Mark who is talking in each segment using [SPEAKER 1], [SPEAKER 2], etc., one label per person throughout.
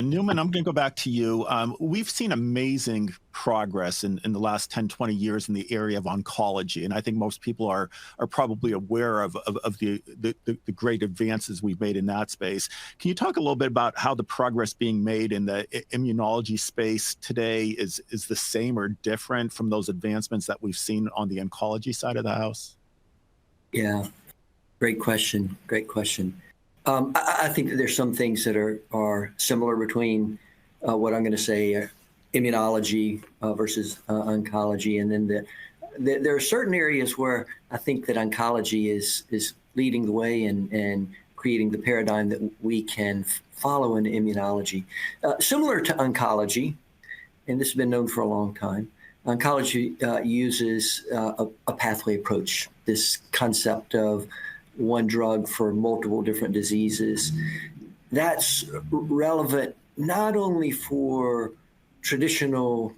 [SPEAKER 1] Newman, I'm going to go back to you. We've seen amazing progress in the last 10, 20 years in the area of oncology. And I think most people are probably aware of the great advances we've made in that space. Can you talk a little bit about how the progress being made in the immunology space today is the same or different from those advancements that we've seen on the oncology side of the house?
[SPEAKER 2] Yeah, great question. Great question. I think that there's some things that are similar between what I'm going to say immunology versus oncology, and then there are certain areas where I think that oncology is leading the way and creating the paradigm that we can follow in immunology. Similar to oncology, and this has been known for a long time, oncology uses a pathway approach, this concept of one drug for multiple different diseases. That's relevant not only for traditional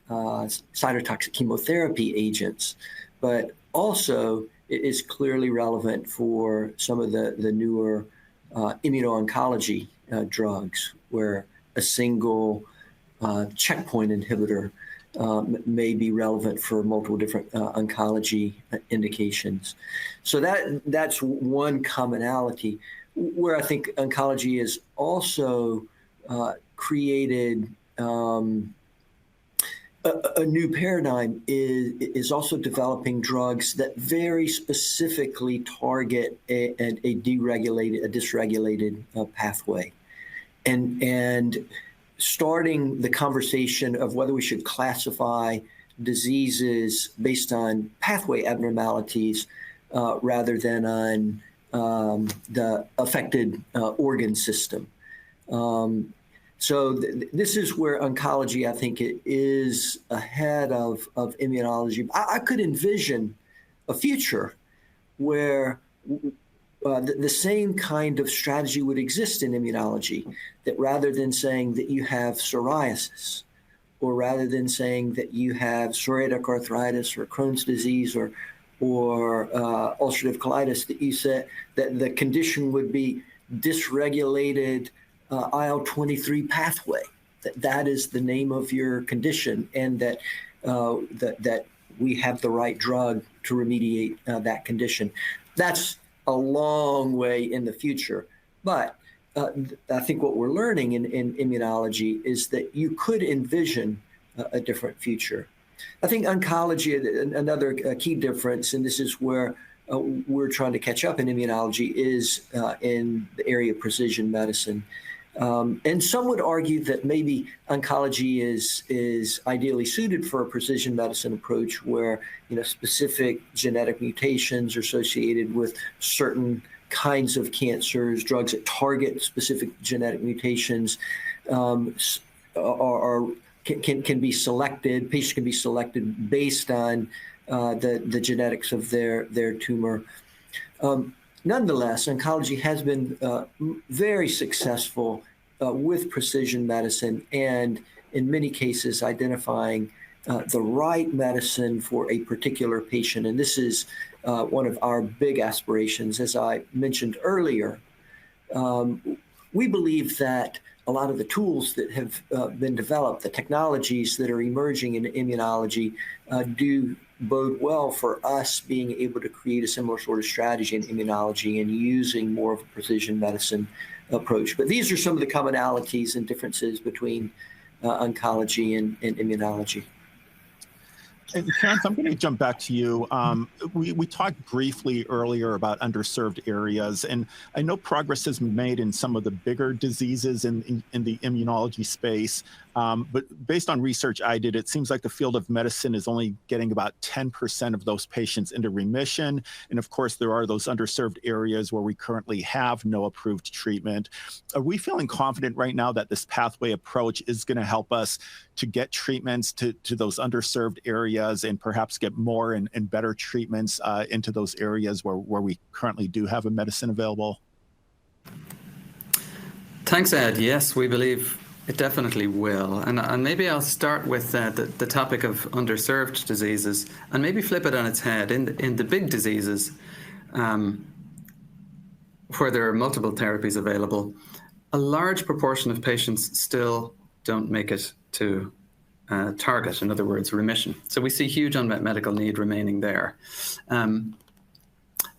[SPEAKER 2] cytotoxic chemotherapy agents, but also it is clearly relevant for some of the newer immuno-oncology drugs, where a single checkpoint inhibitor may be relevant for multiple different oncology indications. So that's one commonality. Where I think oncology is also created a new paradigm is also developing drugs that very specifically target a dysregulated pathway, and starting the conversation of whether we should classify diseases based on pathway abnormalities rather than on the affected organ system. So this is where oncology, I think, it is ahead of immunology. I could envision a future where the same kind of strategy would exist in immunology, that rather than saying that you have psoriasis, or rather than saying that you have psoriatic arthritis or Crohn's disease or ulcerative colitis, that you said that the condition would be dysregulated IL-23 pathway, that is the name of your condition, and that we have the right drug to remediate that condition. That's a long way in the future, but I think what we're learning in immunology is that you could envision a different future. I think oncology, another key difference, and this is where we're trying to catch up in immunology, is in the area of precision medicine. And some would argue that maybe oncology is ideally suited for a precision medicine approach, where specific genetic mutations are associated with certain kinds of cancers. Drugs that target specific genetic mutations can be selected. Patients can be selected based on the genetics of their tumor. Nonetheless, oncology has been very successful with precision medicine, and in many cases identifying the right medicine for a particular patient. And this is one of our big aspirations. As I mentioned earlier, we believe that a lot of the tools that have been developed, the technologies that are emerging in immunology, do bode well for us being able to create a similar sort of strategy in immunology and using more of a precision medicine approach. But these are some of the commonalities and differences between oncology and immunology.
[SPEAKER 1] And Terence, I'm going to jump back to you. We talked briefly earlier about underserved areas, and I know progress has been made in some of the bigger diseases in the immunology space. But based on research I did, it seems like the field of medicine is only getting about 10% of those patients into remission. And of course, there are those underserved areas where we currently have no approved treatment. Are we feeling confident right now that this pathway approach is going to help us to get treatments to those underserved areas, and perhaps get more and better treatments into those areas where we currently do have a medicine available?
[SPEAKER 3] Thanks, Ed. Yes, we believe it definitely will. And maybe I'll start with the topic of underserved diseases, and maybe flip it on its head. In the big diseases, where there are multiple therapies available, a large proportion of patients still don't make it to target, in other words, remission. So we see huge unmet medical need remaining there.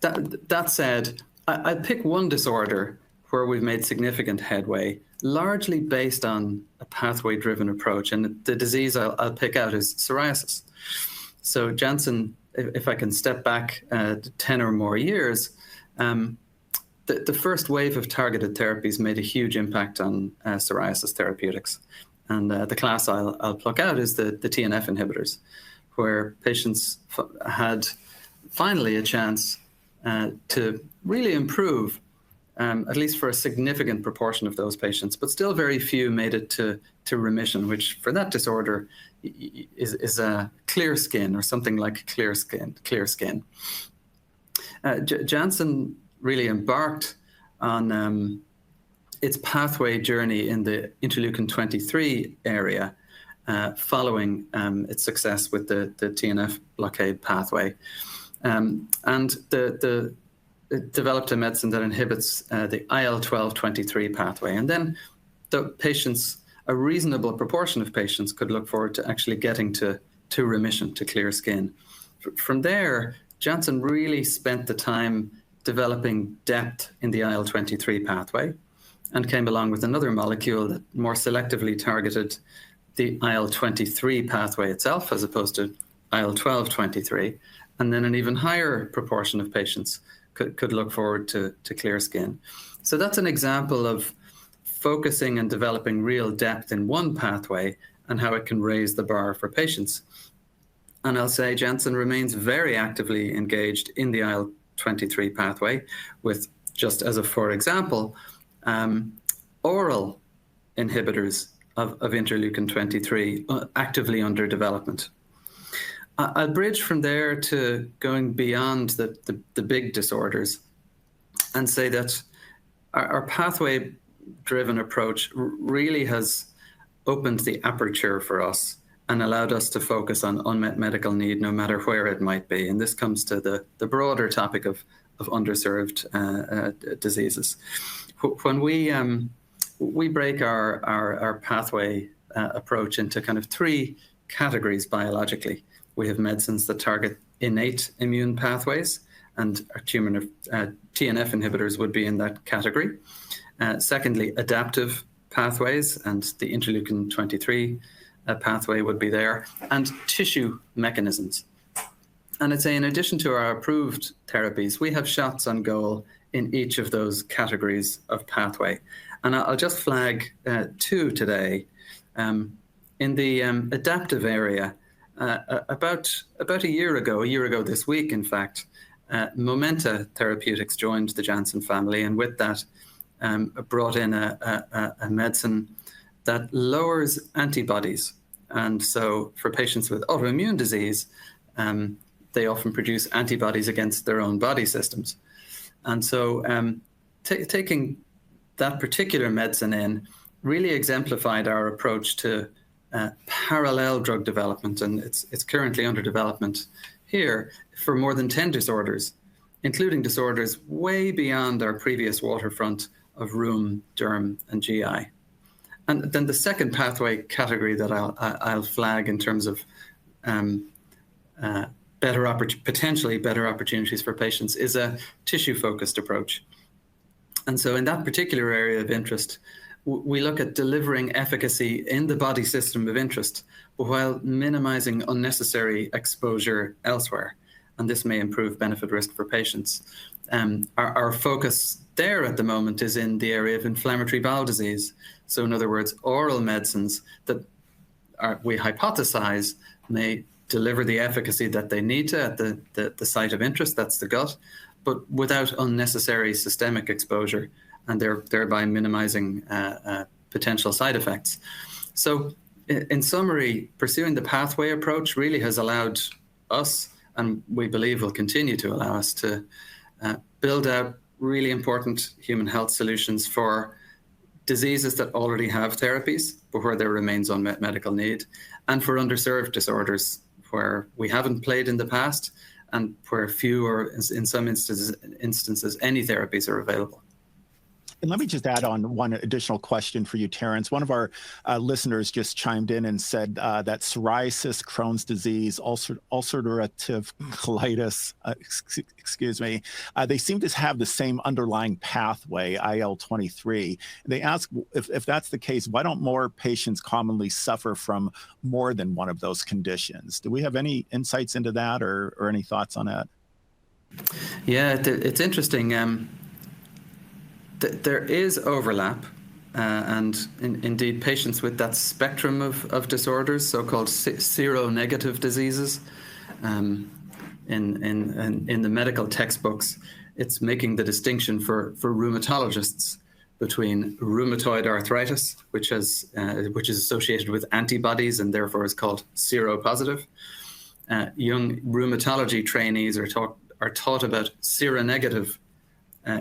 [SPEAKER 3] That said, I'd pick one disorder where we've made significant headway, largely based on a pathway-driven approach. And the disease I'll pick out is psoriasis. So Janssen, if I can step back 10 or more years, the first wave of targeted therapies made a huge impact on psoriasis therapeutics. And the class I'll pluck out is the TNF inhibitors, where patients had finally a chance to really improve, at least for a significant proportion of those patients, but still very few made it to remission, which for that disorder is a clear skin or something like clear skin. Janssen really embarked on its pathway journey in the interleukin-23 area following its success with the TNF blockade pathway. And it developed a medicine that inhibits the IL-12/23 pathway. And then a reasonable proportion of patients could look forward to actually getting to remission, to clear skin. From there, Janssen really spent the time developing depth in the IL-23 pathway and came along with another molecule that more selectively targeted the IL-23 pathway itself as opposed to IL-12/23. And then an even higher proportion of patients could look forward to clear skin. So that's an example of focusing and developing real depth in one pathway and how it can raise the bar for patients. And I'll say Janssen remains very actively engaged in the IL-23 pathway with, just as a for example, oral inhibitors of interleukin-23 actively under development. I'll bridge from there to going beyond the big disorders and say that our pathway-driven approach really has opened the aperture for us and allowed us to focus on unmet medical need, no matter where it might be. And this comes to the broader topic of underserved diseases. When we break our pathway approach into kind of three categories biologically. We have medicines that target innate immune pathways, and our TNF inhibitors would be in that category. Secondly, adaptive pathways, and the interleukin-23 pathway would be there, and tissue mechanisms. And I'd say in addition to our approved therapies, we have shots on goal in each of those categories of pathway. And I'll just flag two today. In the adaptive area, about a year ago this week, in fact, Momenta Therapeutics joined the Janssen family, and with that brought in a medicine that lowers antibodies. And so for patients with autoimmune disease, they often produce antibodies against their own body systems. And so taking that particular medicine in really exemplified our approach to parallel drug development, and it's currently under development here for more than 10 disorders, including disorders way beyond our previous waterfront of rheum, derm, and GI. And then the second pathway category that I'll flag in terms of potentially better opportunities for patients is a tissue-focused approach. And so in that particular area of interest, we look at delivering efficacy in the body system of interest, but while minimizing unnecessary exposure elsewhere. And this may improve benefit risk for patients. Our focus there at the moment is in the area of inflammatory bowel disease. So in other words, oral medicines that we hypothesize may deliver the efficacy that they need to at the site of interest, that's the gut, but without unnecessary systemic exposure, and thereby minimizing potential side effects. So in summary, pursuing the pathway approach really has allowed us, and we believe will continue to allow us to build out really important human health solutions for diseases that already have therapies, but where there remains unmet medical need, and for underserved disorders where we haven't played in the past and where few or in some instances any therapies are available.
[SPEAKER 1] And let me just add on one additional question for you, Terence. One of our listeners just chimed in and said that psoriasis, Crohn's disease, ulcerative colitis, excuse me, they seem to have the same underlying pathway, IL-23. They ask if that's the case, why don't more patients commonly suffer from more than one of those conditions? Do we have any insights into that or any thoughts on that?
[SPEAKER 3] Yeah, it's interesting. There is overlap, and indeed patients with that spectrum of disorders, so-called seronegative diseases, in the medical textbooks, it's making the distinction for rheumatologists between rheumatoid arthritis, which is associated with antibodies and therefore is called seropositive. Young rheumatology trainees are taught about seronegative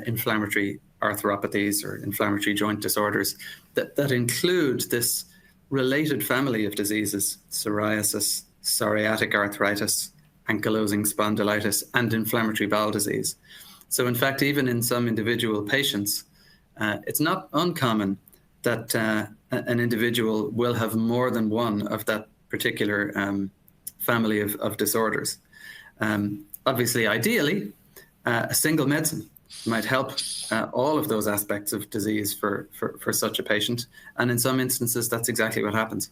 [SPEAKER 3] inflammatory arthropathies or inflammatory joint disorders that include this related family of diseases: psoriasis, psoriatic arthritis, ankylosing spondylitis, and inflammatory bowel disease. So in fact, even in some individual patients, it's not uncommon that an individual will have more than one of that particular family of disorders. Obviously, ideally, a single medicine might help all of those aspects of disease for such a patient. And in some instances, that's exactly what happens.